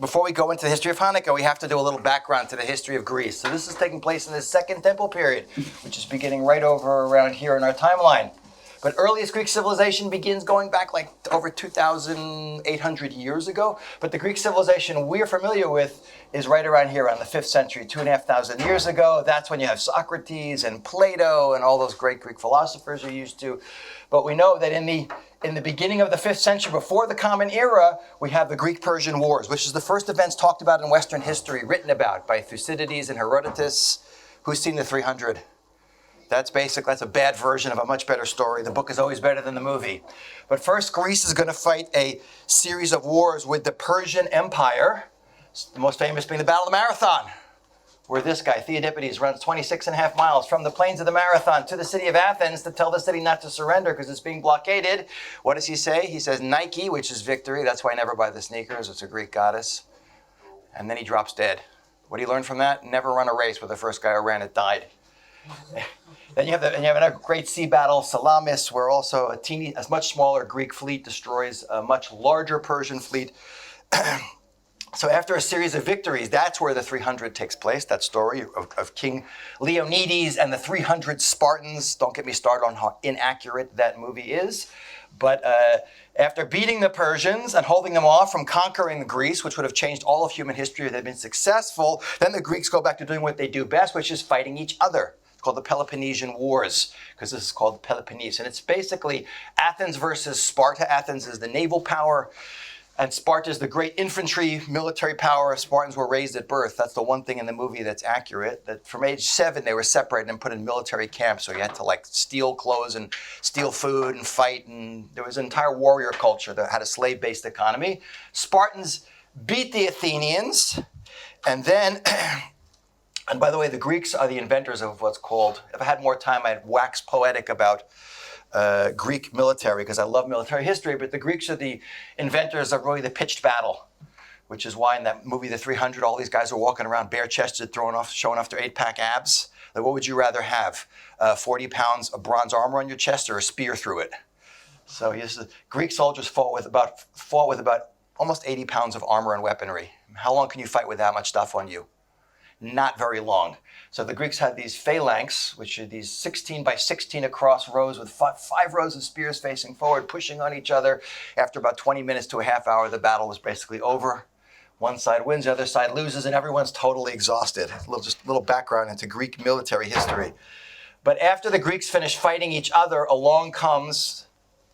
Before we go into the history of Hanukkah, we have to do a little background to the history of Greece. So this is taking place in the Second Temple period, which is beginning right over around here in our timeline. But earliest Greek civilization begins going back like over 2,800 years ago. But the Greek civilization we're familiar with is right around here, around the 5th century, 2,500 years ago. That's when you have Socrates and Plato and all those great Greek philosophers you're used to. But we know that in the beginning of the 5th century, before the Common Era, we have the Greek-Persian Wars, which is the first events talked about in Western history, written about by Thucydides and Herodotus. Who's seen the 300? That's a bad version of a much better story. The book is always better than the movie. But first, Greece is going to fight a series of wars with the Persian Empire, the most famous being the Battle of the Marathon, where this guy, Theodippides, runs 26.5 miles from the plains of the Marathon to the city of Athens to tell the city not to surrender because it's being blockaded. What does he say? He says Nike, which is victory. That's why I never buy the sneakers. It's a Greek goddess. And then he drops dead. What do you learn from that? Never run a race where the first guy who ran it died. Then you have another great sea battle, Salamis, where also a much smaller Greek fleet destroys a much larger Persian fleet. So after a series of victories, that's where the 300 takes place, that story of King Leonidas and the 300 Spartans. Don't get me started on how inaccurate that movie is. But after beating the Persians and holding them off from conquering Greece, which would have changed all of human history if they'd been successful, then the Greeks go back to doing what they do best, which is fighting each other. It's called the Peloponnesian Wars, because this is called Peloponnese. And it's basically Athens versus Sparta. Athens is the naval power, and Sparta is the great infantry military power. Spartans were raised at birth. That's the one thing in the movie that's accurate, that from age 7, they were separated and put in military camps. So you had to steal clothes and steal food and fight. And there was an entire warrior culture that had a slave-based economy. Spartans beat the Athenians, and then... And by the way, the Greeks are the inventors of what's called, if I had more time, I'd wax poetic about Greek military, because I love military history, but the Greeks are the inventors of really the pitched battle, which is why in that movie, The 300, all these guys are walking around bare-chested, showing off their 8-pack abs. Like, what would you rather have? 40 pounds of bronze armor on your chest or a spear through it? So Greek soldiers fought with about almost 80 pounds of armor and weaponry. How long can you fight with that much stuff on you? Not very long. So the Greeks had these phalanx, which are these 16 by 16 across rows with five rows of spears facing forward, pushing on each other. After about 20 minutes to a half hour, the battle was basically over. One side wins, the other side loses, and everyone's totally exhausted. Just a little background into Greek military history. But after the Greeks finished fighting each other, along comes,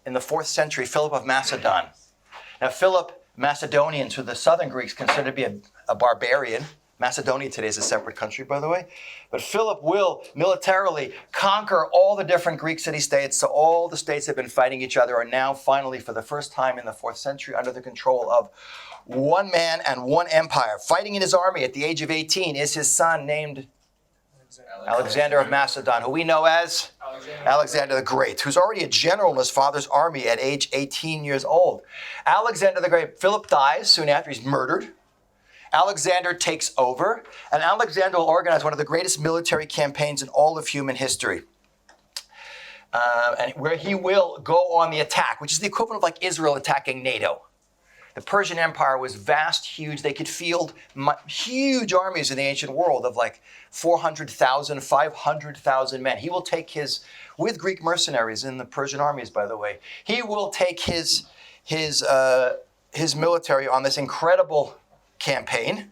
in the 4th century, Philip of Macedon. Now, Philip, Macedonians, who the southern Greeks considered to be a barbarian. Macedonia today is a separate country, by the way. But Philip will militarily conquer all the different Greek city-states. So all the states that have been fighting each other are now finally, for the first time in the 4th century, under the control of one man and one empire. Fighting in his army at the age of 18 is his son named Alexander of Macedon, who we know as Alexander the Great, who's already a general in his father's army at age 18 years old. Alexander the Great, Philip dies soon after he's murdered. Alexander takes over, and Alexander will organize one of the greatest military campaigns in all of human history, and where he will go on the attack, which is the equivalent of like Israel attacking NATO. The Persian Empire was vast, huge. They could field huge armies in the ancient world of like 400,000, 500,000 men. He will take with Greek mercenaries in the Persian armies, by the way, he will take his military on this incredible campaign,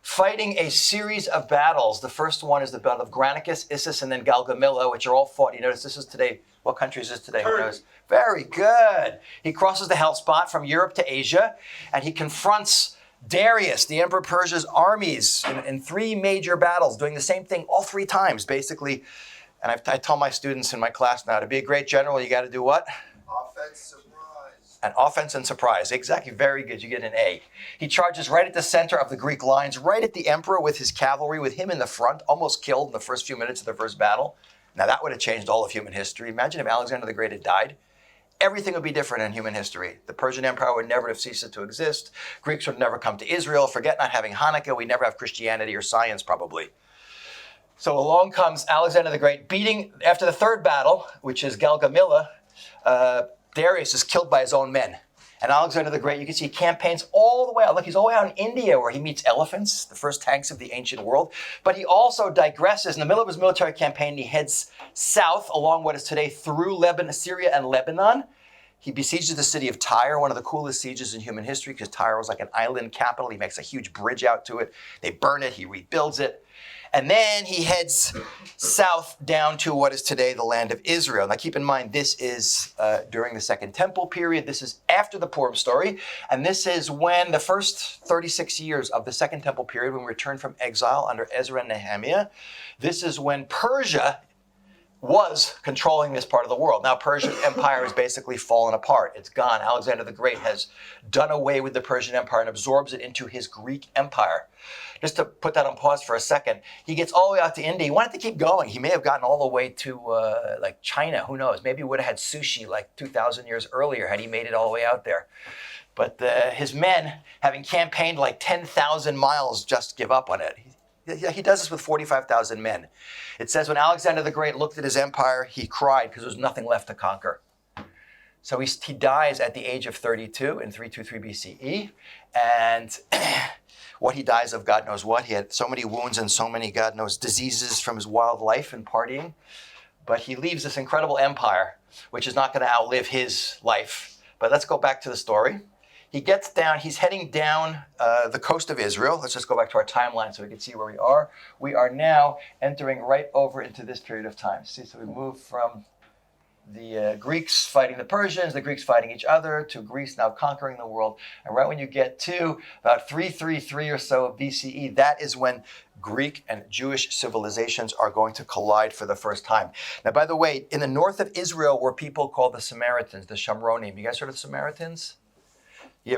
fighting a series of battles. The first one is the Battle of Granicus, Issus, and then Gaugamela, which are all fought. You notice this is today. What country is this today? Who knows? Very good. He crosses the Hellespont from Europe to Asia, and he confronts Darius, the Emperor of Persia's armies, in 3 major battles, doing the same thing all 3 times, basically. And I tell my students in my class now, to be a great general, you got to do what? Offense and surprise. Exactly. Very good. You get an A. He charges right at the center of the Greek lines, right at the emperor with his cavalry, with him in the front, almost killed in the first few minutes of the first battle. Now that would have changed all of human history. Imagine if Alexander the Great had died. Everything would be different in human history. The Persian Empire would never have ceased to exist. Greeks would never come to Israel. Forget not having Hanukkah. We'd never have Christianity or science, probably. So along comes Alexander the Great, beating, after the third battle, which is Gaugamela, Darius is killed by his own men. And Alexander the Great, you can see, campaigns all the way out. Look, he's all the way out in India where he meets elephants, the first tanks of the ancient world. But he also digresses. In the middle of his military campaign, he heads south along what is today through Lebanon, Syria and Lebanon. He besieges the city of Tyre, one of the coolest sieges in human history, because Tyre was like an island capital. He makes a huge bridge out to it. They burn it. He rebuilds it. And then he heads south down to what is today the land of Israel. Now keep in mind, this is during the Second Temple period. This is after the Purim story. And this is when the first 36 years of the Second Temple period, when we returned from exile under Ezra and Nehemiah, this is when Persia was controlling this part of the world. Now Persian Empire has basically fallen apart. It's gone. Alexander the Great has done away with the Persian Empire and absorbs it into his Greek Empire. Just to put that on pause for a second, he gets all the way out to India. He wanted to keep going. He may have gotten all the way to like China. Who knows? Maybe he would have had sushi like 2,000 years earlier had he made it all the way out there. But his men, having campaigned like 10,000 miles, just give up on it. He does this with 45,000 men. It says when Alexander the Great looked at his empire, he cried because there was nothing left to conquer. So he dies at the age of 32 in 323 BCE. And what he dies of, God knows what. He had so many wounds and so many, God knows, diseases from his wild life and partying. But he leaves this incredible empire, which is not going to outlive his life. But let's go back to the story. He gets down, he's heading down the coast of Israel. Let's just go back to our timeline so we can see where we are. We are now entering right over into this period of time. See, so we move from the Greeks fighting the Persians, the Greeks fighting each other, to Greece now conquering the world. And right when you get to about 333 or so of BCE, that is when Greek and Jewish civilizations are going to collide for the first time. Now, by the way, in the north of Israel were people called the Samaritans, the Shamronim. You guys heard of Samaritans? Yeah,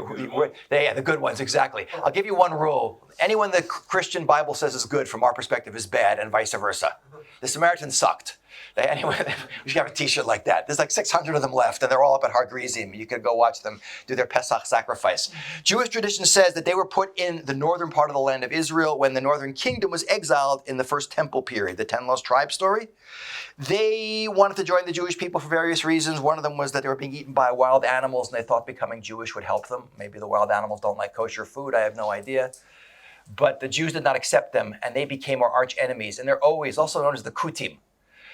the good ones, exactly. I'll give you one rule. Anyone the Christian Bible says is good from our perspective is bad, and vice versa. The Samaritans sucked. Anyway, we should have a t-shirt like that. There's like 600 of them left, and they're all up at Har Gerizim. You could go watch them do their Pesach sacrifice. Jewish tradition says that they were put in the northern part of the land of Israel when the northern kingdom was exiled in the first temple period, the 10 lost tribes story. They wanted to join the Jewish people for various reasons. One of them was that they were being eaten by wild animals, and they thought becoming Jewish would help them. Maybe the wild animals don't like kosher food. I have no idea. But the Jews did not accept them, and they became our arch enemies. And they're always, also known as the Kutim.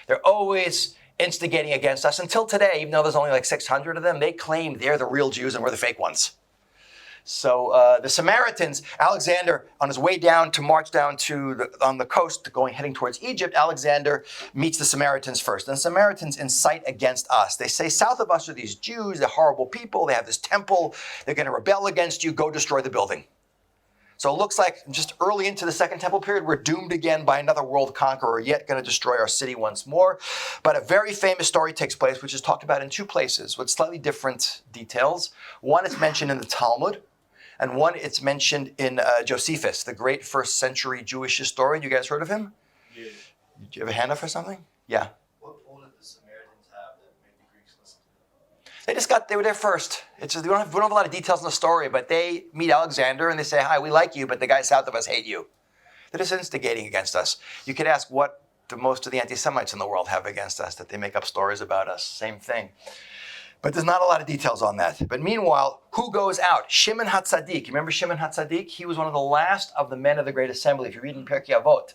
They're always instigating against us. Until today, even though there's only like 600 of them, they claim they're the real Jews and we're the fake ones. So the Samaritans, Alexander, on his way down to march down to on the coast, heading towards Egypt, Alexander meets the Samaritans first. And the Samaritans incite against us. They say, south of us are these Jews, they're horrible people, they have this temple, they're going to rebel against you, go destroy the building. So it looks like just early into the Second Temple period, we're doomed again by another world conqueror, yet going to destroy our city once more. But a very famous story takes place, which is talked about in two places with slightly different details. One, it's mentioned in the Talmud, and one, it's mentioned in Josephus, the great first century Jewish historian. You guys heard of him? Yeah. Did you have a hand up for something? Yeah. What role did the Samaritans have that made the Greeks listen to them? They were there first. We don't have a lot of details in the story, but they meet Alexander and they say, hi, we like you, but the guys south of us hate you. They're just instigating against us. You could ask what most of the anti-Semites in the world have against us, that they make up stories about us. Same thing. But there's not a lot of details on that. But meanwhile, who goes out? Shimon Hat Sadiq. You remember Shimon Hat Sadiq? He was one of the last of the men of the Great Assembly. If you read in Pirkei Avot,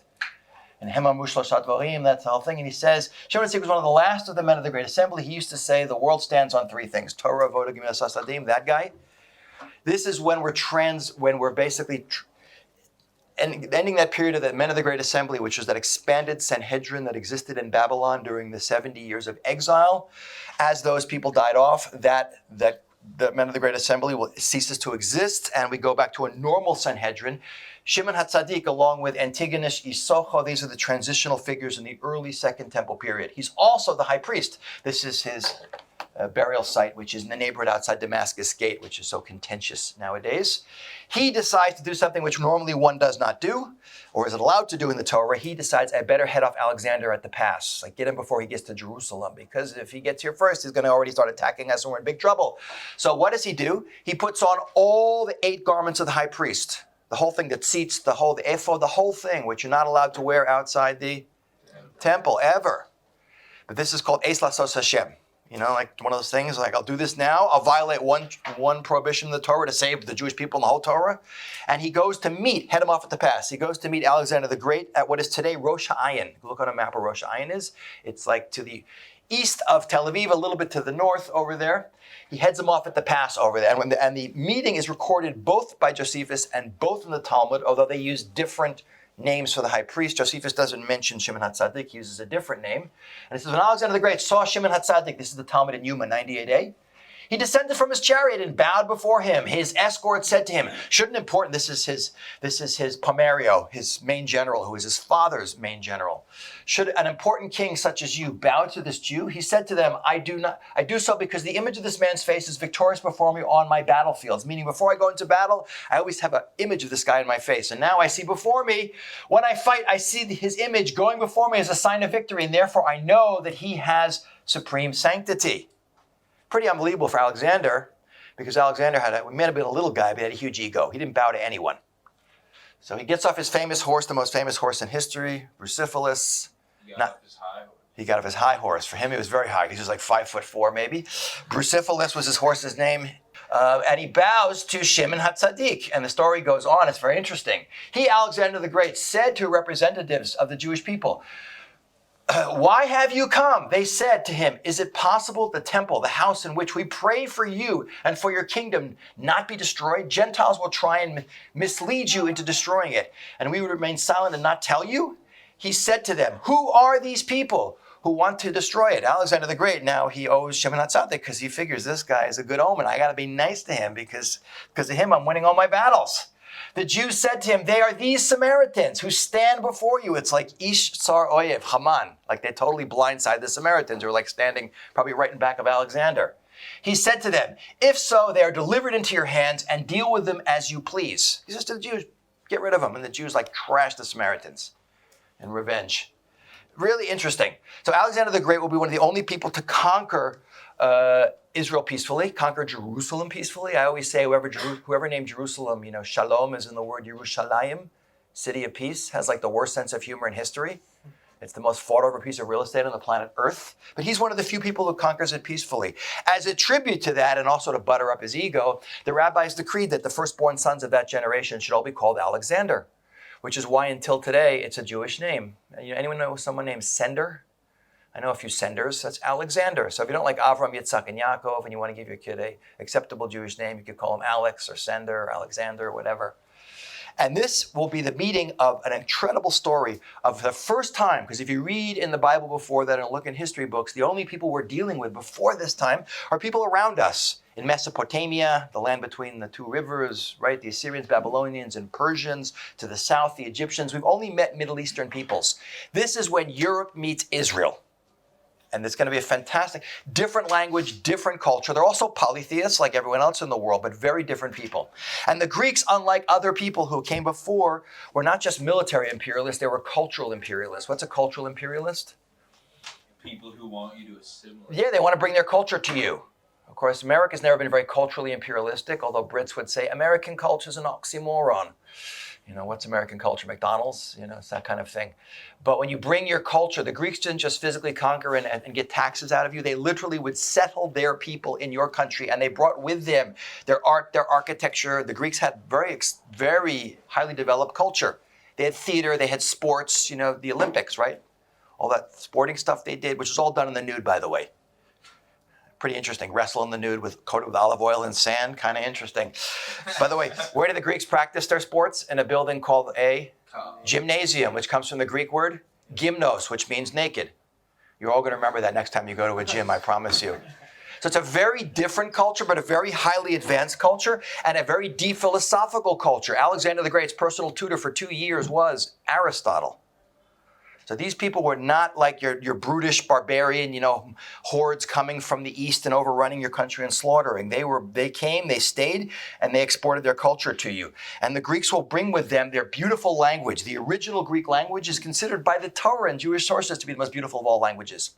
and Hema Mushloshat Dvarim, that's the whole thing. And he says, Shimon Hat Sadiq was one of the last of the men of the Great Assembly. He used to say, the world stands on three things. Torah, Avodah, Gemilas Hasadim, that guy. This is when we're basically ending that period of the men of the Great Assembly, which was that expanded Sanhedrin that existed in Babylon during the 70 years of exile. As those people died off, the men of the Great Assembly ceases to exist, and we go back to a normal Sanhedrin. Shimon Hat Sadiq, along with Antigonus Isocho, these are the transitional figures in the early Second Temple period. He's also the high priest. This is his burial site, which is in the neighborhood outside Damascus Gate, which is so contentious nowadays. He decides to do something which normally one does not do, or is allowed to do in the Torah. He decides, I better head off Alexander at the pass, like get him before he gets to Jerusalem, because if he gets here first, he's going to already start attacking us and we're in big trouble. So what does he do? He puts on all the 8 garments of the high priest, the whole thing, the tzitz, the ephod, the whole thing, which you're not allowed to wear outside the temple ever. But this is called Eis Lasos Hashem. like one of those things, like I'll do this now. I'll violate one prohibition of the Torah to save the Jewish people in the whole Torah. And he goes to head him off at the pass. He goes to meet Alexander the Great at what is today Rosh Hashanah. Look on a map where Rosh Hashanah is. It's like to the east of Tel Aviv, a little bit to the north over there. He heads him off at the pass over there. And the meeting is recorded both by Josephus and both in the Talmud, although they use different names for the high priest. Josephus doesn't mention Shimon Hat Sadiq. He uses a different name. And it says, when Alexander the Great saw Shimon Hat Sadiq, this is the Talmud in Yuma 98a, he descended from his chariot and bowed before him. His escort said to him, this is his Pomerio, his main general, who is his father's main general. Should an important king such as you bow to this Jew? He said to them, I do so because the image of this man's face is victorious before me on my battlefields. Meaning before I go into battle, I always have an image of this guy in my face. And now I see before me, when I fight, I see his image going before me as a sign of victory. And therefore I know that he has supreme sanctity. Pretty unbelievable for Alexander, because Alexander he might have been a little guy, but he had a huge ego. He didn't bow to anyone. So he gets off his famous horse, the most famous horse in history, Bucephalus. He got off his high horse. For him, he was very high. He was like 5'4", maybe. Bucephalus was his horse's name. And he bows to Shimon Hat Sadiq. And the story goes on. It's very interesting. He, Alexander the Great, said to representatives of the Jewish people, why have you come? They said to him, is it possible the temple, the house in which we pray for you and for your kingdom, not be destroyed? Gentiles will try and mislead you into destroying it, and we would remain silent and not tell you? He said to them, who are these people who want to destroy it? Alexander the Great, now he owes Shimon Hat Sadiq because he figures this guy is a good omen. I got to be nice to him because of him I'm winning all my battles. The Jews said to him, they are these Samaritans who stand before you. It's like Ish Tsar Oyev, Haman. Like they totally blindside the Samaritans who are like standing probably right in back of Alexander. He said to them, if so, they are delivered into your hands and deal with them as you please. He says to the Jews, get rid of them. And the Jews like trash the Samaritans in revenge. Really interesting. So Alexander the Great will be one of the only people to conquer Israel peacefully, conquer Jerusalem peacefully. I always say whoever named Jerusalem, shalom is in the word Yerushalayim, city of peace, has like the worst sense of humor in history. It's the most fought over piece of real estate on the planet Earth. But he's one of the few people who conquers it peacefully. As a tribute to that, and also to butter up his ego, the rabbis decreed that the firstborn sons of that generation should all be called Alexander, which is why until today it's a Jewish name. Anyone know someone named Sender? I know a few Senders. That's Alexander. So if you don't like Avram, Yitzhak, and Yaakov, and you want to give your kid a acceptable Jewish name, you could call him Alex or Sender, or Alexander, or whatever. And this will be the meeting of an incredible story of the first time, because if you read in the Bible before that and look in history books, the only people we're dealing with before this time are people around us. In Mesopotamia, the land between the two rivers, right? The Assyrians, Babylonians, and Persians. To the south, the Egyptians. We've only met Middle Eastern peoples. This is when Europe meets Israel. And it's going to be a fantastic, different language, different culture. They're also polytheists like everyone else in the world, but very different people. And the Greeks, unlike other people who came before, were not just military imperialists, they were cultural imperialists. What's a cultural imperialist? People who want you to assimilate. Yeah, they want to bring their culture to you. Of course, America's never been very culturally imperialistic, although Brits would say American culture is an oxymoron. What's American culture? McDonald's? It's that kind of thing. But when you bring your culture, the Greeks didn't just physically conquer and get taxes out of you. They literally would settle their people in your country, and they brought with them their art, their architecture. The Greeks had very, very highly developed culture. They had theater, they had sports, the Olympics, right? All that sporting stuff they did, which was all done in the nude, by the way. Pretty interesting. Wrestle in the nude coated with olive oil and sand. Kind of interesting. By the way, where did the Greeks practice their sports? In a building called a gymnasium, which comes from the Greek word gymnos, which means naked. You're all going to remember that next time you go to a gym, I promise you. So it's a very different culture, but a very highly advanced culture and a very deep philosophical culture. Alexander the Great's personal tutor for 2 years was Aristotle. So these people were not like your brutish barbarian, hordes coming from the east and overrunning your country and slaughtering. They came, they stayed, and they exported their culture to you. And the Greeks will bring with them their beautiful language. The original Greek language is considered by the Torah and Jewish sources to be the most beautiful of all languages.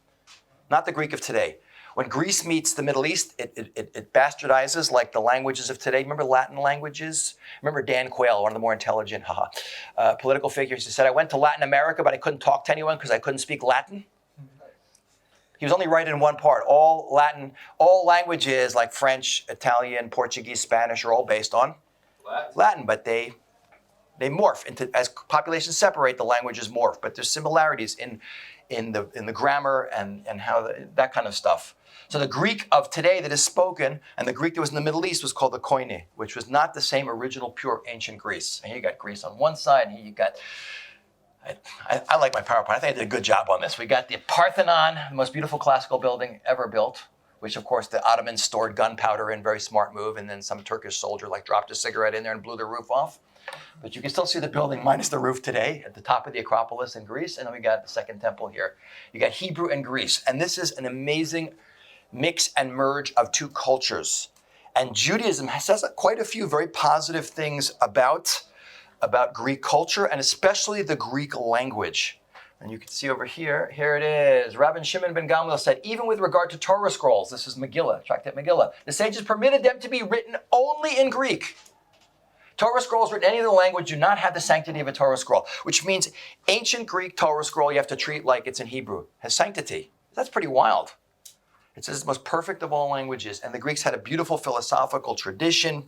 Not the Greek of today. When Greece meets the Middle East, it bastardizes like the languages of today. Remember Latin languages? Remember Dan Quayle, one of the more intelligent political figures, who said, I went to Latin America, but I couldn't talk to anyone because I couldn't speak Latin? He was only right in one part. All languages like French, Italian, Portuguese, Spanish are all based on Latin, but they morph into, as populations separate, the languages morph. But there's similarities in the grammar and how that kind of stuff. So the Greek of today that is spoken, and the Greek that was in the Middle East was called the Koine, which was not the same original pure ancient Greece. And here you got Greece on one side, and here you got. I like my PowerPoint. I think I did a good job on this. We got the Parthenon, the most beautiful classical building ever built, which of course the Ottomans stored gunpowder in, very smart move, and then some Turkish soldier dropped a cigarette in there and blew the roof off. But you can still see the building minus the roof today at the top of the Acropolis in Greece. And then we got the Second Temple here. You got Hebrew and Greece. And this is an amazing mix and merge of two cultures. And Judaism says quite a few very positive things about Greek culture, and especially the Greek language. And you can see over here it is. Rabbi Shimon ben Gamliel said, even with regard to Torah scrolls, this is Megillah, Tractate Megillah, the sages permitted them to be written only in Greek. Torah scrolls written in any other language do not have the sanctity of a Torah scroll, which means ancient Greek Torah scroll you have to treat like it's in Hebrew. It has sanctity. That's pretty wild. It says it's the most perfect of all languages, and the Greeks had a beautiful philosophical tradition.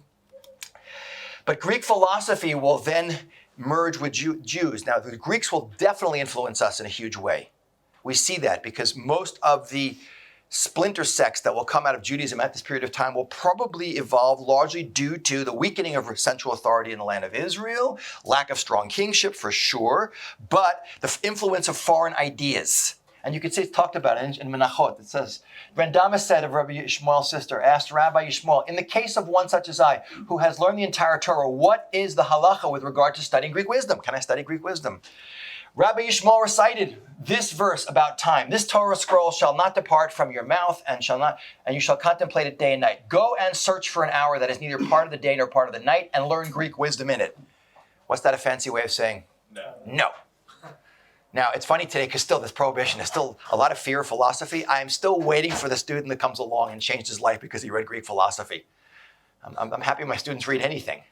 But Greek philosophy will then merge with Jews. Now, the Greeks will definitely influence us in a huge way. We see that because most of the splinter sects that will come out of Judaism at this period of time will probably evolve largely due to the weakening of central authority in the land of Israel, lack of strong kingship for sure, but the influence of foreign ideas. And you can see it's talked about in Menachot. It says, Rendama said of Rabbi Yishmael's sister, asked Rabbi Yishmael, in the case of one such as I, who has learned the entire Torah, what is the halacha with regard to studying Greek wisdom? Can I study Greek wisdom? Rabbi Yishmael recited this verse about time. This Torah scroll shall not depart from your mouth, and you shall contemplate it day and night. Go and search for an hour that is neither part of the day nor part of the night, and learn Greek wisdom in it. What's that a fancy way of saying? No. Now, it's funny today because still this prohibition is still a lot of fear of philosophy. I am still waiting for the student that comes along and changed his life because he read Greek philosophy. I'm happy my students read anything.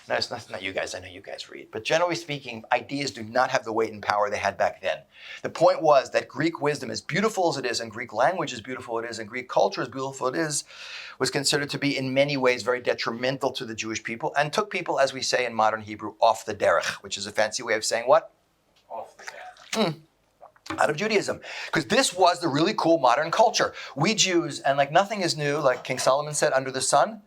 No, it's not you guys. I know you guys read. But generally speaking, ideas do not have the weight and power they had back then. The point was that Greek wisdom, as beautiful as it is, and Greek language as beautiful it is, and Greek culture as beautiful it is, was considered to be in many ways very detrimental to the Jewish people and took people, as we say in modern Hebrew, off the derech, which is a fancy way of saying what? Off the path. Out of Judaism. Because this was the really cool modern culture. We Jews, and like nothing is new, like King Solomon said, under the sun,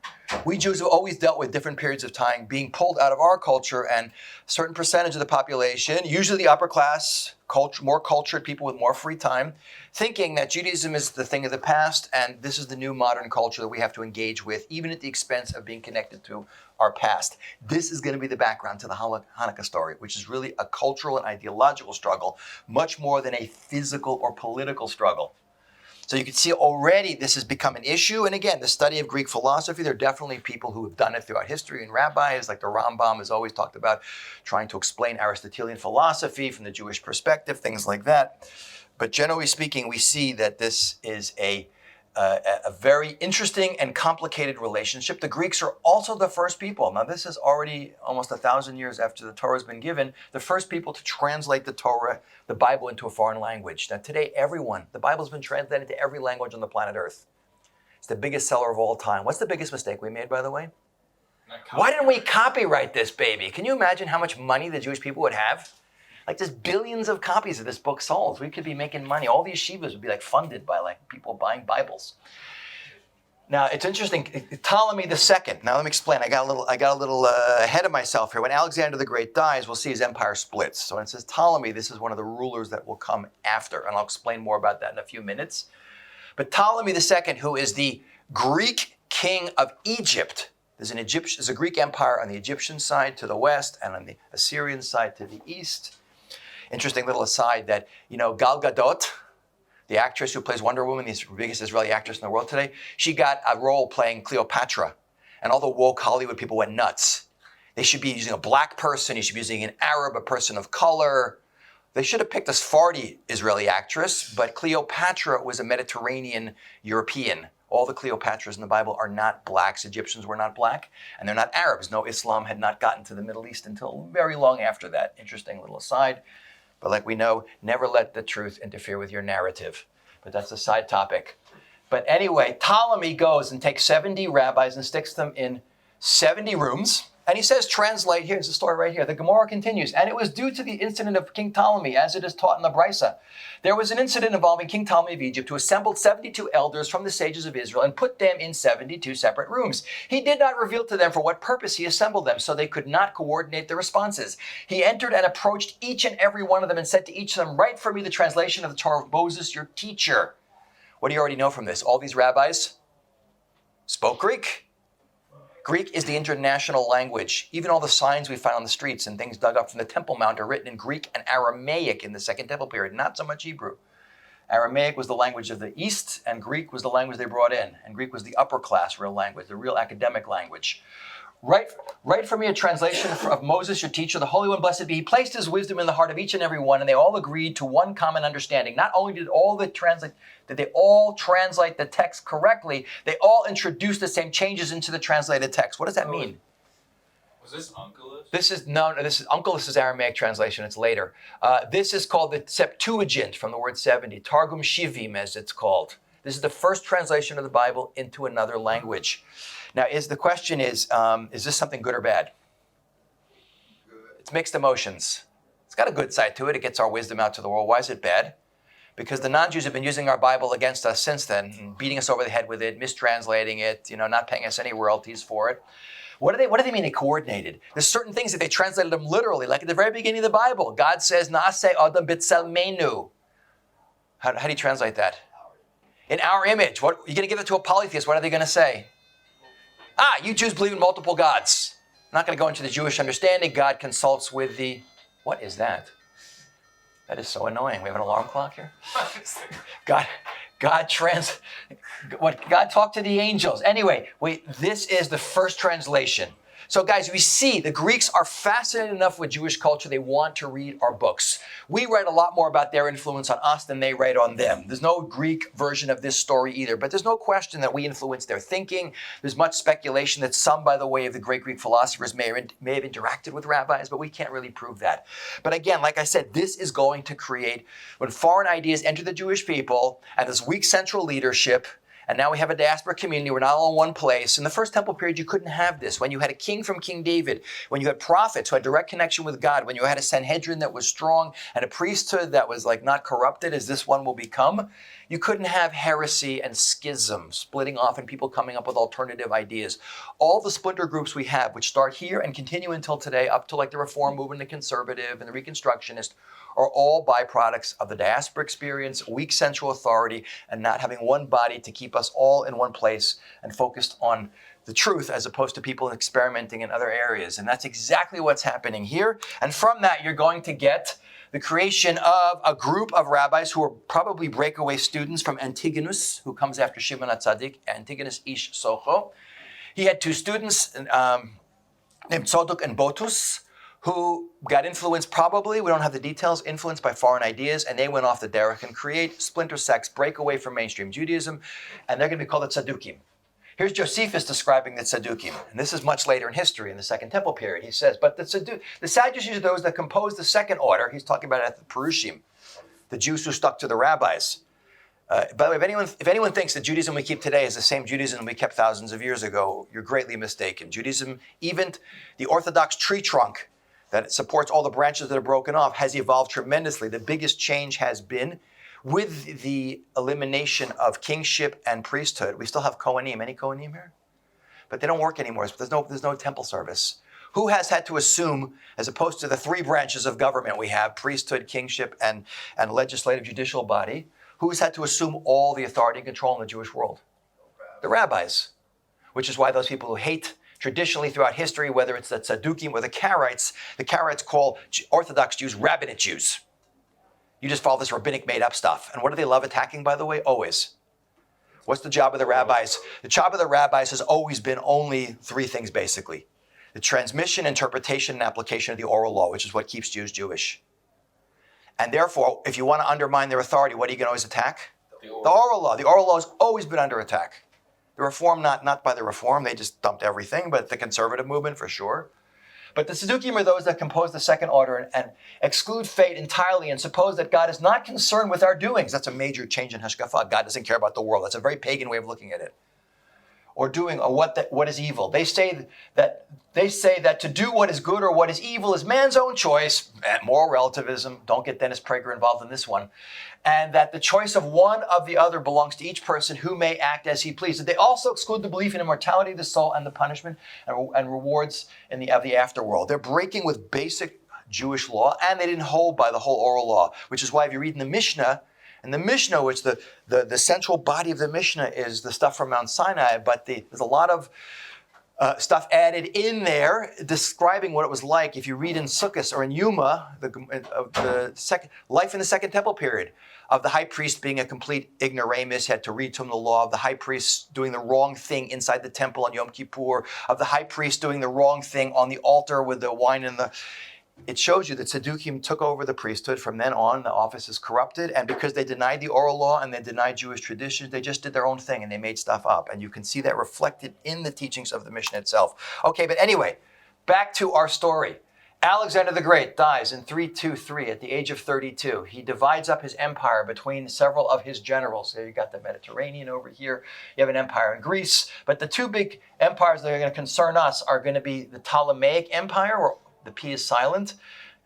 we Jews have always dealt with different periods of time being pulled out of our culture, and a certain percentage of the population, usually the upper class, more cultured people with more free time, thinking that Judaism is the thing of the past and this is the new modern culture that we have to engage with, even at the expense of being connected to our past. This is going to be the background to the Hanukkah story, which is really a cultural and ideological struggle, much more than a physical or political struggle. So you can see already this has become an issue. And again, the study of Greek philosophy, there are definitely people who have done it throughout history, and rabbis like the Rambam has always talked about trying to explain Aristotelian philosophy from the Jewish perspective, things like that. But generally speaking, we see that this is a very interesting and complicated relationship. The Greeks are also the first people. Now, this is already almost 1,000 years after the Torah has been given, the first people to translate the Torah, the Bible, into a foreign language. Now, today, the Bible's been translated into every language on the planet Earth. It's the biggest seller of all time. What's the biggest mistake we made, by the way? Why didn't we copyright this baby? Can you imagine how much money the Jewish people would have? Like, there's billions of copies of this book sold. We could be making money. All these yeshivas would be funded by people buying Bibles. Now, it's interesting. Ptolemy II. Now, let me explain. I got a little ahead of myself here. When Alexander the Great dies, we'll see his empire splits. So when it says Ptolemy, this is one of the rulers that will come after, and I'll explain more about that in a few minutes. But Ptolemy II, who is the Greek king of Egypt, there's a Greek empire on the Egyptian side to the west, and on the Assyrian side to the east. Interesting little aside that, Gal Gadot, the actress who plays Wonder Woman, the biggest Israeli actress in the world today, she got a role playing Cleopatra. And all the woke Hollywood people went nuts. They should be using a black person. You should be using an Arab, a person of color. They should have picked a Sephardi Israeli actress, but Cleopatra was a Mediterranean European. All the Cleopatras in the Bible are not blacks. Egyptians were not black, and they're not Arabs. No, Islam had not gotten to the Middle East until very long after that. Interesting little aside. But like we know, never let the truth interfere with your narrative. But that's a side topic. But anyway, Ptolemy goes and takes 70 rabbis and sticks them in 70 rooms. And he says, translate, here's the story right here. The Gemara continues. And it was due to the incident of King Ptolemy, as it is taught in the Brisa. There was an incident involving King Ptolemy of Egypt, who assembled 72 elders from the sages of Israel and put them in 72 separate rooms. He did not reveal to them for what purpose he assembled them, so they could not coordinate their responses. He entered and approached each and every one of them and said to each of them, write for me the translation of the Torah of Moses, your teacher. What do you already know from this? All these rabbis spoke Greek. Greek is the international language. Even all the signs we find on the streets and things dug up from the Temple Mount are written in Greek and Aramaic in the Second Temple period, not so much Hebrew. Aramaic was the language of the East, and Greek was the language they brought in. And Greek was the upper class real language, the real academic language. Write for me a translation of Moses, your teacher, the Holy One, blessed be. He placed his wisdom in the heart of each and every one, and they all agreed to one common understanding. Not only did they all translate the text correctly, they all introduced the same changes into the translated text. What does that mean? Was this Unkelus? This is Unkelus is Aramaic translation. It's later. This is called the Septuagint, from the word 70. Targum Shivim, as it's called. This is the first translation of the Bible into another language. Now, the question is this something good or bad? Good. It's mixed emotions. It's got a good side to it. It gets our wisdom out to the world. Why is it bad? Because the non-Jews have been using our Bible against us since then, and beating us over the head with it, mistranslating it, not paying us any royalties for it. What do they mean they coordinated? There's certain things that they translated them literally, like at the very beginning of the Bible. God says, Naaseh Adam b'tzelmeinu. How do you translate that? In our image. What you're going to give it to a polytheist, what are they going to say? You Jews believe in multiple gods. I'm not going to go into the Jewish understanding. God consults with what is that? That is so annoying. We have an alarm clock here. God talked to the angels. Anyway, this is the first translation. So guys, we see the Greeks are fascinated enough with Jewish culture, they want to read our books. We write a lot more about their influence on us than they write on them. There's no Greek version of this story either, but there's no question that we influence their thinking. There's much speculation that some, by the way, of the great Greek philosophers may have interacted with rabbis, but we can't really prove that. But again, like I said, this is going to create, when foreign ideas enter the Jewish people, and this weak central leadership, and now we have a diaspora community. We're not all in one place. In the first temple period, you couldn't have this. When you had a king from King David, when you had prophets who had direct connection with God, when you had a Sanhedrin that was strong and a priesthood that was not corrupted as this one will become, you couldn't have heresy and schism splitting off and people coming up with alternative ideas. All the splinter groups we have, which start here and continue until today, up to the Reform movement, the Conservative and the Reconstructionist, are all byproducts of the diaspora experience, weak central authority, and not having one body to keep us all in one place and focused on the truth as opposed to people experimenting in other areas. And that's exactly what's happening here. And from that, you're going to get the creation of a group of rabbis who are probably breakaway students from Antigonus, who comes after Shimon Hat Sadiq, Antigonus Ish Socho. He had two students named Tzadok and Botus, who got influenced probably, we don't have the details, influenced by foreign ideas, and they went off the derech and create splinter sects, break away from mainstream Judaism, and they're going to be called the Tzadukim. Here's Josephus describing the Tzadukim, and this is much later in history, in the Second Temple period. He says, but the Sadducees are those that compose the second order. He's talking about the Perushim, the Jews who stuck to the rabbis. By the way, if anyone thinks the Judaism we keep today is the same Judaism we kept thousands of years ago, you're greatly mistaken. Judaism, even the Orthodox tree trunk, that supports all the branches that are broken off, has evolved tremendously. The biggest change has been with the elimination of kingship and priesthood. We still have Kohanim. Any Kohanim here? But they don't work anymore. There's no temple service. Who has had to assume, as opposed to the three branches of government we have, priesthood, kingship, and legislative judicial body, who's had to assume all the authority and control in the Jewish world? The rabbis. Which is why those people who hate traditionally throughout history, whether it's the Tzadukim or the Karaites call Orthodox Jews rabbinate Jews. You just follow this rabbinic made-up stuff. And what do they love attacking, by the way? Always. What's the job of the rabbis? The job of the rabbis has always been only three things, basically. The transmission, interpretation, and application of the oral law, which is what keeps Jews Jewish. And therefore, if you want to undermine their authority, what are you going to always attack? The oral law. The oral law has always been under attack. The Reform, not by the Reform, they just dumped everything, but the conservative movement for sure. But the Saducean are those that compose the second order and exclude fate entirely and suppose that God is not concerned with our doings. That's a major change in Hashkafa. God doesn't care about the world. That's a very pagan way of looking at it. Or doing what is evil. They say that to do what is good or what is evil is man's own choice. Moral relativism. Don't get Dennis Prager involved in this one. And that the choice of one of the other belongs to each person who may act as he pleases. They also exclude the belief in immortality of the soul and the punishment and rewards of the afterworld. They're breaking with basic Jewish law, and they didn't hold by the whole oral law, which is why if you read in the Mishnah, which the central body of the Mishnah is the stuff from Mount Sinai, but there's a lot of stuff added in there describing what it was like if you read in Sukkot or in Yuma, life in the Second Temple period, of the high priest being a complete ignoramus, had to read to him the law, of the high priest doing the wrong thing inside the temple on Yom Kippur, of the high priest doing the wrong thing on the altar with the wine and the... It shows you that Saducean took over the priesthood. From then on, the office is corrupted. And because they denied the oral law and they denied Jewish traditions, they just did their own thing and they made stuff up. And you can see that reflected in the teachings of the Mishnah itself. Okay, but anyway, back to our story. Alexander the Great dies in 323 at the age of 32. He divides up his empire between several of his generals. There you got the Mediterranean over here. You have an empire in Greece. But the two big empires that are going to concern us are going to be the Ptolemaic Empire, or the P is silent,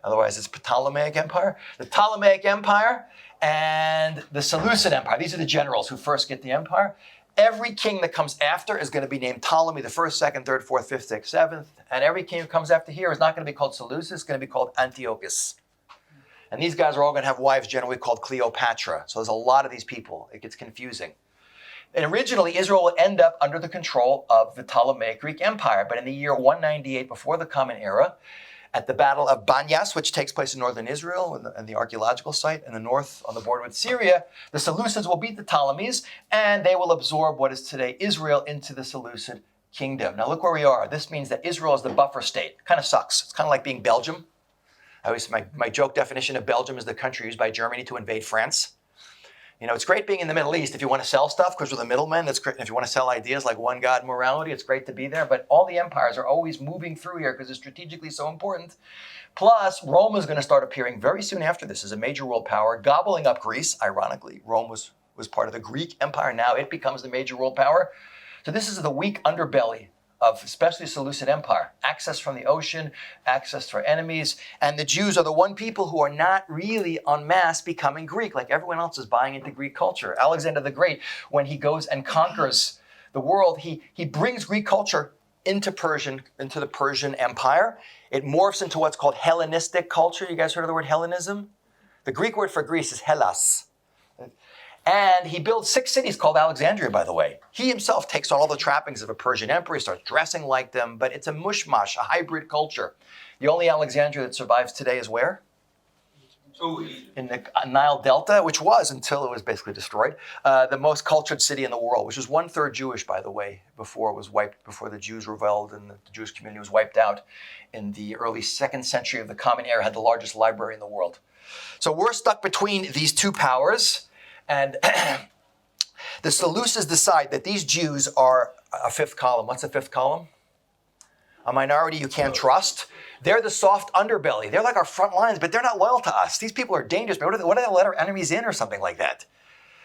otherwise it's Ptolemaic Empire. The Ptolemaic Empire and the Seleucid Empire. These are the generals who first get the empire. Every king that comes after is going to be named Ptolemy, the first, second, third, fourth, fifth, sixth, seventh. And every king who comes after here is not going to be called Seleucus, it's going to be called Antiochus. And these guys are all going to have wives generally called Cleopatra. So there's a lot of these people. It gets confusing. And originally, Israel would end up under the control of the Ptolemaic Greek Empire. But in the year 198 before the Common Era, at the Battle of Banyas, which takes place in northern Israel and the archaeological site in the north on the border with Syria, the Seleucids will beat the Ptolemies and they will absorb what is today Israel into the Seleucid kingdom. Now look where we are. This means that Israel is the buffer state. Kind of sucks. It's kind of like being Belgium. My joke definition of Belgium is the country used by Germany to invade France. You know, it's great being in the Middle East if you want to sell stuff, because we're the middlemen. That's great. If you want to sell ideas like one God morality, it's great to be there. But all the empires are always moving through here because it's strategically so important. Plus, Rome is going to start appearing very soon after this as a major world power, gobbling up Greece. Ironically, Rome was part of the Greek Empire. Now it becomes the major world power. So this is the weak underbelly of especially the Seleucid Empire. Access from the ocean, access for enemies. And the Jews are the one people who are not really en masse becoming Greek, like everyone else is buying into Greek culture. Alexander the Great, when he goes and conquers the world, he brings Greek culture into the Persian Empire. It morphs into what's called Hellenistic culture. You guys heard of the word Hellenism? The Greek word for Greece is Hellas. And he builds 6 cities called Alexandria, by the way. He himself takes on all the trappings of a Persian emperor. He starts dressing like them, but it's a mushmash, a hybrid culture. The only Alexandria that survives today is where? In the Nile Delta, which was, until it was basically destroyed, the most cultured city in the world, which was 1/3 Jewish, by the way, before the Jews rebelled and the Jewish community was wiped out in the early 2nd century of the Common Era, had the largest library in the world. So we're stuck between these two powers. And the Seleucids decide that these Jews are a fifth column. What's a fifth column? A minority you can't trust. They're the soft underbelly. They're like our front lines, but they're not loyal to us. These people are dangerous. But what do they let our enemies in or something like that?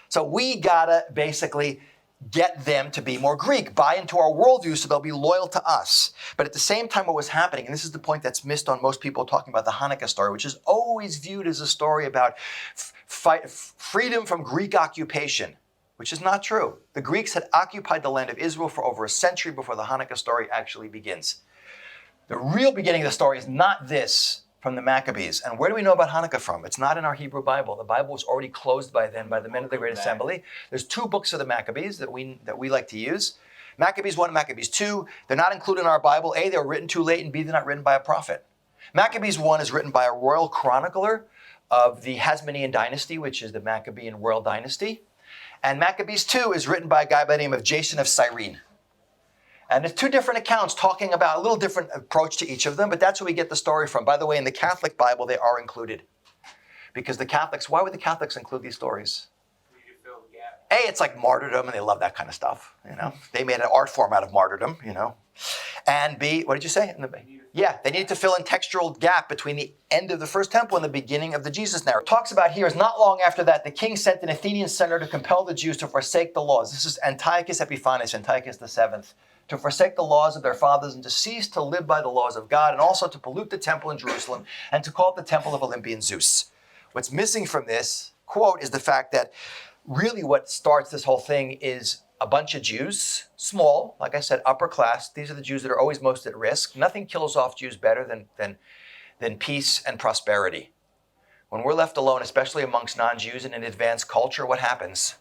So we gotta basically get them to be more Greek, buy into our worldview so they'll be loyal to us. But at the same time, what was happening, and this is the point that's missed on most people talking about the Hanukkah story, which is always viewed as a story about freedom from Greek occupation, which is not true. The Greeks had occupied the land of Israel for over a century before the Hanukkah story actually begins. The real beginning of the story is not this from the Maccabees. And where do we know about Hanukkah from? It's not in our Hebrew Bible. The Bible was already closed by then by the men of the Great Assembly. There's 2 books of the Maccabees that we like to use. Maccabees 1 and Maccabees 2. They're not included in our Bible. A, they were written too late, and B, they're not written by a prophet. Maccabees 1 is written by a royal chronicler of the Hasmonean dynasty, which is the Maccabean royal dynasty. And Maccabees 2 is written by a guy by the name of Jason of Cyrene. And there's 2 different accounts talking about a little different approach to each of them, but that's where we get the story from. By the way, in the Catholic Bible, they are included. Because the Catholics, why would the Catholics include these stories? A, it's like martyrdom, and they love that kind of stuff, you know. They made an art form out of martyrdom, you know. And B, what did you say? Yeah, they needed to fill in textual gap between the end of the first temple and the beginning of the Jesus narrative. Talks about here is not long after that, the king sent an Athenian senator to compel the Jews to forsake the laws. This is Antiochus Epiphanes, Antiochus VII, to forsake the laws of their fathers and to cease to live by the laws of God, and also to pollute the temple in Jerusalem and to call it the temple of Olympian Zeus. What's missing from this quote is the fact that really what starts this whole thing is a bunch of Jews, small, like I said, upper class. These are the Jews that are always most at risk. Nothing kills off Jews better than peace and prosperity. When we're left alone, especially amongst non-Jews in an advanced culture, what happens?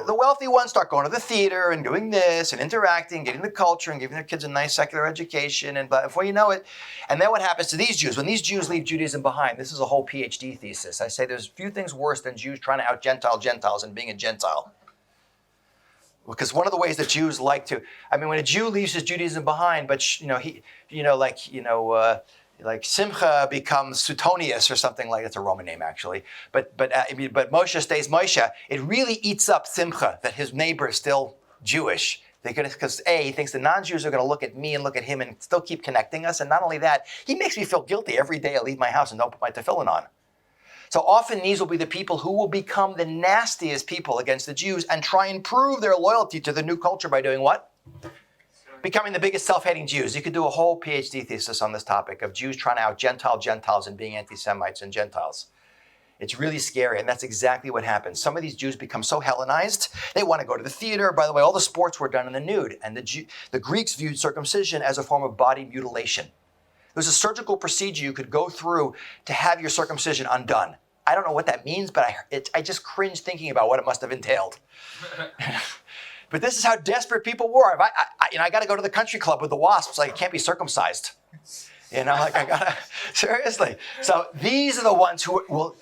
The wealthy ones start going to the theater and doing this and interacting, getting the culture and giving their kids a nice secular education. And before you know it, and then what happens to these Jews? When these Jews leave Judaism behind, this is a whole PhD thesis. I say there's few things worse than Jews trying to out-Gentile Gentiles and being a Gentile. Because one of the ways that Jews like to, when a Jew leaves his Judaism behind, but like Simcha becomes Suetonius or something like that's a Roman name actually. But Moshe stays Moshe. It really eats up Simcha that his neighbor is still Jewish. Because he thinks the non-Jews are going to look at me and look at him and still keep connecting us. And not only that, he makes me feel guilty every day I leave my house and don't put my tefillin on. So often these will be the people who will become the nastiest people against the Jews and try and prove their loyalty to the new culture by doing what? Becoming the biggest self-hating Jews. You could do a whole PhD thesis on this topic of Jews trying to out-Gentile Gentiles and being anti-Semites and Gentiles. It's really scary, and that's exactly what happens. Some of these Jews become so Hellenized, they want to go to the theater. By the way, all the sports were done in the nude, and the Greeks viewed circumcision as a form of body mutilation. It was a surgical procedure you could go through to have your circumcision undone. I don't know what that means, but I just cringe thinking about what it must have entailed. But this is how desperate people were. I got to go to the country club with the wasps. I can't be circumcised. Seriously. So these are the ones who will,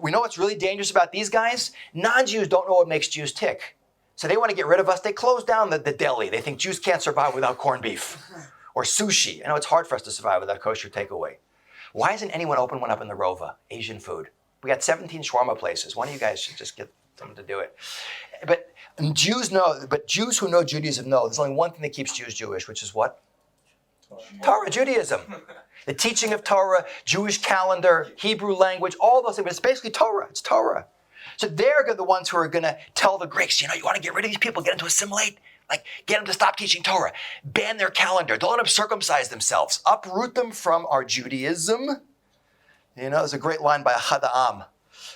we know what's really dangerous about these guys? Non-Jews don't know what makes Jews tick. So they want to get rid of us. They close down the deli. They think Jews can't survive without corned beef or sushi. I know it's hard for us to survive without kosher takeaway. Why isn't anyone open one up in the Rova? Asian food. We got 17 shawarma places. One of you guys should just get someone to do it. But Jews who know Judaism know there's only one thing that keeps Jews Jewish, which is what? Torah, Judaism. The teaching of Torah, Jewish calendar, Hebrew language, all those things. But it's basically Torah. It's Torah. So they're the ones who are going to tell the Greeks, you want to get rid of these people, get them to assimilate, get them to stop teaching Torah, ban their calendar, don't let them circumcise themselves, uproot them from our Judaism. There's a great line by Ahad Ha'am.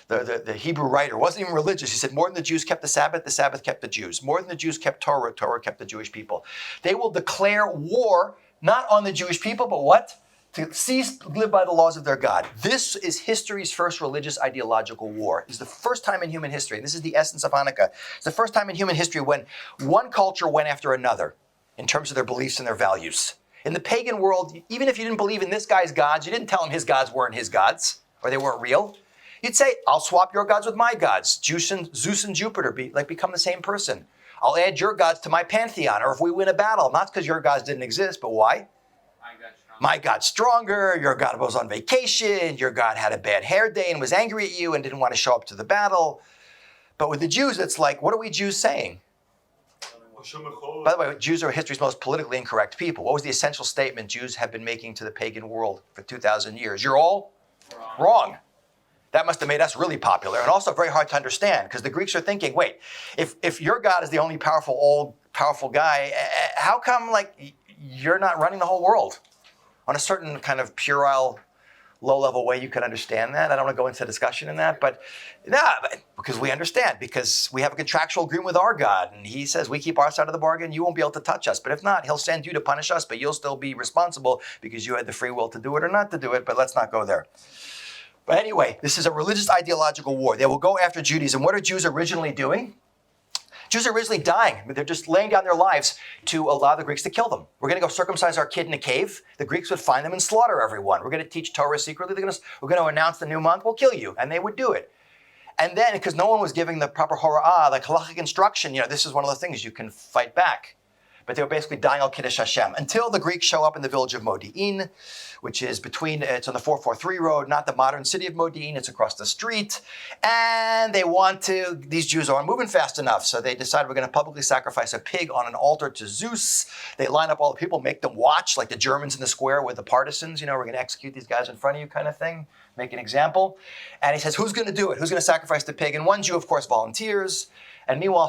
The Hebrew writer wasn't even religious. He said, more than the Jews kept the Sabbath kept the Jews. More than the Jews kept Torah, Torah kept the Jewish people. They will declare war, not on the Jewish people, but what? To cease to live by the laws of their God. This is history's first religious ideological war. It's the first time in human history, and this is the essence of Hanukkah. It's the first time in human history when one culture went after another in terms of their beliefs and their values. In the pagan world, even if you didn't believe in this guy's gods, you didn't tell him his gods weren't his gods, or they weren't real. You'd say, I'll swap your gods with my gods. Zeus and Jupiter become the same person. I'll add your gods to my pantheon, or if we win a battle, not because your gods didn't exist, but why? My God's stronger, your God was on vacation, your God had a bad hair day and was angry at you and didn't want to show up to the battle. But with the Jews, it's like, what are we Jews saying? By the way, Jews are history's most politically incorrect people. What was the essential statement Jews have been making to the pagan world for 2,000 years? You're all wrong. That must have made us really popular and also very hard to understand because the Greeks are thinking, wait, if your God is the only powerful guy, how come you're not running the whole world? On a certain kind of puerile, low-level way, you can understand that. I don't want to go into discussion in that, but because we understand, because we have a contractual agreement with our God, and he says we keep our side of the bargain, you won't be able to touch us. But if not, he'll send you to punish us, but you'll still be responsible because you had the free will to do it or not to do it, but let's not go there. But anyway, this is a religious ideological war. They will go after Judaism. What are Jews originally doing? Jews are originally dying. They're just laying down their lives to allow the Greeks to kill them. We're going to go circumcise our kid in a cave. The Greeks would find them and slaughter everyone. We're going to teach Torah secretly. We're going to announce the new month. We'll kill you. And they would do it. And then, because no one was giving the proper hora'ah, like halachic instruction, this is one of the things you can fight back. But they were basically dying al Kiddush Hashem until the Greeks show up in the village of Modi'in, which is it's on the 443 road, not the modern city of Modi'in, it's across the street. And these Jews aren't moving fast enough, so they decide we're going to publicly sacrifice a pig on an altar to Zeus. They line up all the people, make them watch, like the Germans in the square with the partisans, we're going to execute these guys in front of you kind of thing, make an example. And he says, who's going to do it? Who's going to sacrifice the pig? And one Jew, of course, volunteers. And meanwhile,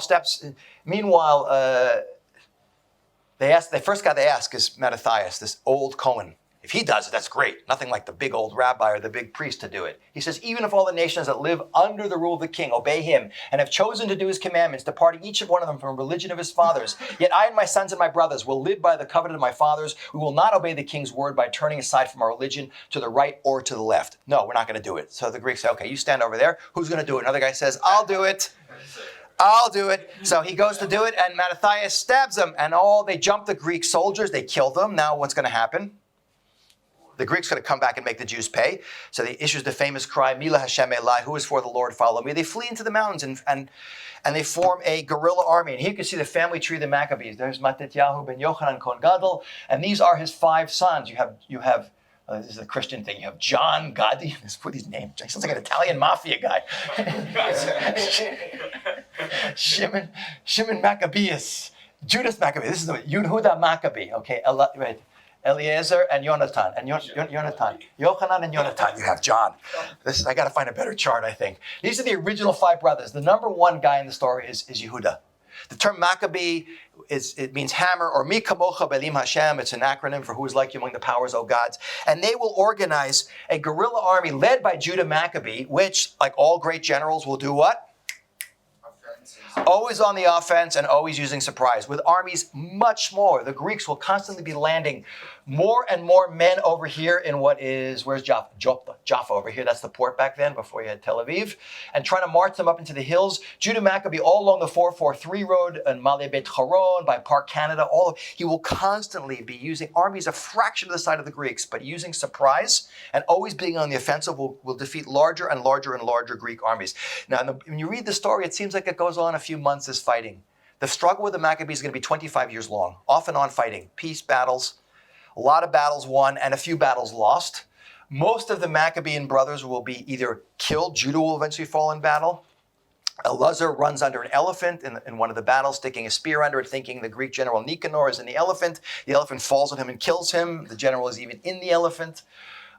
the first guy they ask is Mattathias, this old Cohen. If he does it, that's great. Nothing like the big old rabbi or the big priest to do it. He says, even if all the nations that live under the rule of the king obey him and have chosen to do his commandments, departing each of one of them from the religion of his fathers, yet I and my sons and my brothers will live by the covenant of my fathers. We will not obey the king's word by turning aside from our religion to the right or to the left. No, we're not going to do it. So the Greeks say, okay, you stand over there. Who's going to do it? Another guy says, I'll do it. I'll do it. So he goes to do it, and Mattathias stabs them, and they jump the Greek soldiers. They kill them. Now what's going to happen? The Greeks are going to come back and make the Jews pay. So he issues the famous cry, Mila Hashem Elai, who is for the Lord, follow me. They flee into the mountains and they form a guerrilla army. And here you can see the family tree of the Maccabees. There's Matityahu ben Yochanan Kohen Gadol, and these are his 5 sons. You have this is the Christian thing. You have John Gadi. Let's put these names. He sounds like an Italian mafia guy. Shimon Maccabeus. Judas Maccabeus. This is the Yehuda Maccabee. Okay, right. Eliezer and Yonatan, Yochanan and Yonatan. You have John. I got to find a better chart, I think. These are the original 5 brothers. The number 1 guy in the story is Yehuda. The term Maccabee it means hammer, or Mi Kamocha Belim Hashem. It's an acronym for who is like you among the powers, O gods. And they will organize a guerrilla army led by Judah Maccabee, which, like all great generals, will do what? Always on the offense and always using surprise. With armies much smaller, the Greeks will constantly be landing more and more men over here in where's Jaffa? Jaffa over here. That's the port back then before you had Tel Aviv. And trying to march them up into the hills. Judah Maccabee all along the 443 road and Malé Bet Horon by Park Canada. He will constantly be using armies a fraction of the size of the Greeks, but using surprise and always being on the offensive will defeat larger and larger and larger Greek armies. Now, when you read the story, it seems like it goes on a few months, this fighting. The struggle with the Maccabees is going to be 25 years long, off and on fighting, peace battles, a lot of battles won and a few battles lost. Most of the Maccabean brothers will be either killed, Judah will eventually fall in battle. Elazar runs under an elephant in one of the battles, sticking a spear under it, thinking the Greek general Nicanor is in the elephant. The elephant falls on him and kills him. The general is even in the elephant.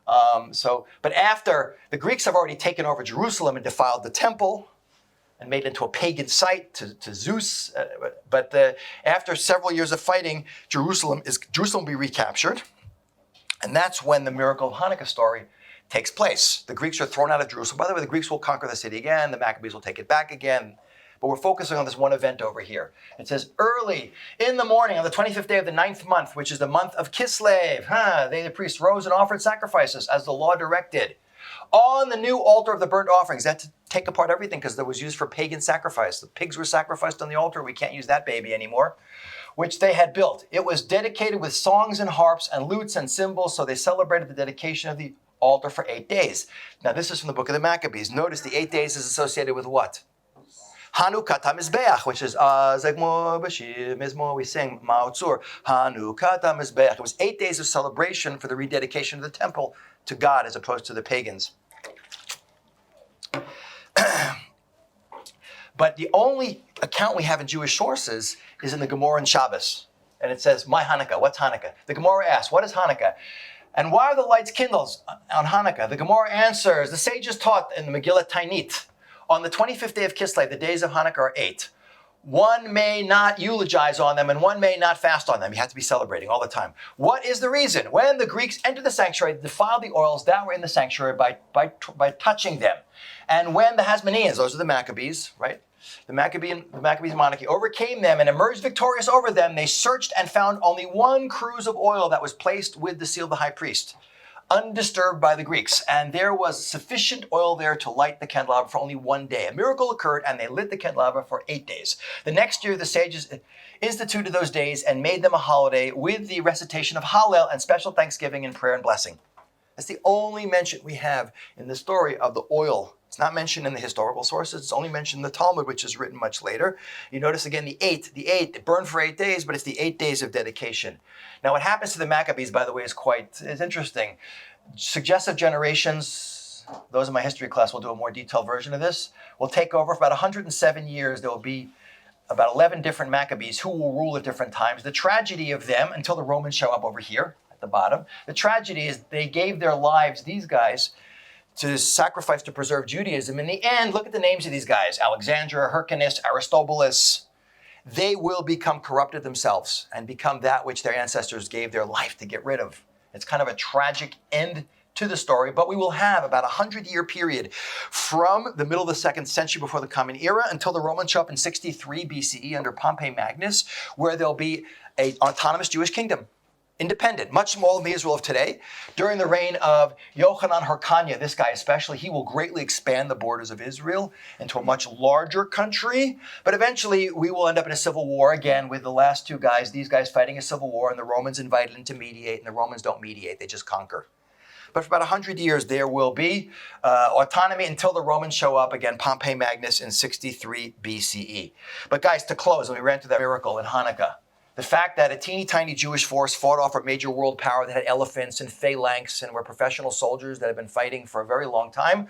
But after, the Greeks have already taken over Jerusalem and defiled the temple and made it into a pagan site to Zeus. After several years of fighting, Jerusalem will be recaptured. And that's when the miracle of Hanukkah story takes place. The Greeks are thrown out of Jerusalem. By the way, the Greeks will conquer the city again. The Maccabees will take it back again. But we're focusing on this one event over here. It says, early in the morning on the 25th day of the 9th month, which is the month of Kislev, they, the priests, rose and offered sacrifices as the law directed. On the new altar of the burnt offerings. They had to take apart everything because it was used for pagan sacrifice. The pigs were sacrificed on the altar. We can't use that baby anymore. Which they had built. It was dedicated with songs and harps and lutes and cymbals. So they celebrated the dedication of the altar for 8 days. Now this is from the book of the Maccabees. Notice the 8 days is associated with what? Chanukah Mizbeach, which is we sing Ma'otzur. Chanukah Mizbeach. It was 8 days of celebration for the rededication of the temple to God as opposed to the pagans. But the only account we have in Jewish sources is in the Gemara and Shabbos. And it says, my Hanukkah, what's Hanukkah? The Gemara asks, what is Hanukkah? And why are the lights kindled on Hanukkah? The Gemara answers, the sages taught in the Megillah Tainit, on the 25th day of Kislev, the days of Hanukkah are 8. One may not eulogize on them and one may not fast on them. You have to be celebrating all the time. What is the reason? When the Greeks entered the sanctuary, they defiled the oils that were in the sanctuary by touching them. And when the Hasmoneans, those are the Maccabees, right? The Maccabees monarchy overcame them and emerged victorious over them. They searched and found only one cruse of oil that was placed with the seal of the high priest, undisturbed by the Greeks. And there was sufficient oil there to light the candelabra for only 1 day. A miracle occurred and they lit the candelabra for 8 days. The next year, the sages instituted those days and made them a holiday with the recitation of Hallel and special thanksgiving and prayer and blessing. That's the only mention we have in the story of the oil It's not mentioned in the historical sources. It's only mentioned in the Talmud, which is written much later. You notice again the eight, it burned for 8 days, but it's the 8 days of dedication. Now what happens to the Maccabees, by the way, is interesting. Successive generations, those in my history class will do a more detailed version of this, will take over for about 107 years. There will be about 11 different Maccabees who will rule at different times. The tragedy of them, until the Romans show up over here at the bottom, the tragedy is they gave their lives, these guys, to sacrifice to preserve Judaism. In the end, look at the names of these guys: Alexander, Hyrcanus, Aristobulus. They will become corrupted themselves and become that which their ancestors gave their life to get rid of. It's kind of a tragic end to the story, but we will have about 100-year period from the middle of the 2nd century before the Common Era until the Romans show up in 63 BCE under Pompey Magnus, where there'll be an autonomous Jewish kingdom. Independent, much smaller than the Israel of today. During the reign of Yochanan Hyrcanus, this guy especially, he will greatly expand the borders of Israel into a much larger country. But eventually, we will end up in a civil war again with the last two guys, these guys fighting a civil war, and the Romans invited them to mediate, and the Romans don't mediate, they just conquer. But for about 100 years, there will be autonomy until the Romans show up, again, Pompey Magnus in 63 BCE. But guys, to close, and we ran through that miracle in Hanukkah, the fact that a teeny tiny Jewish force fought off a major world power that had elephants and phalanx and were professional soldiers that had been fighting for a very long time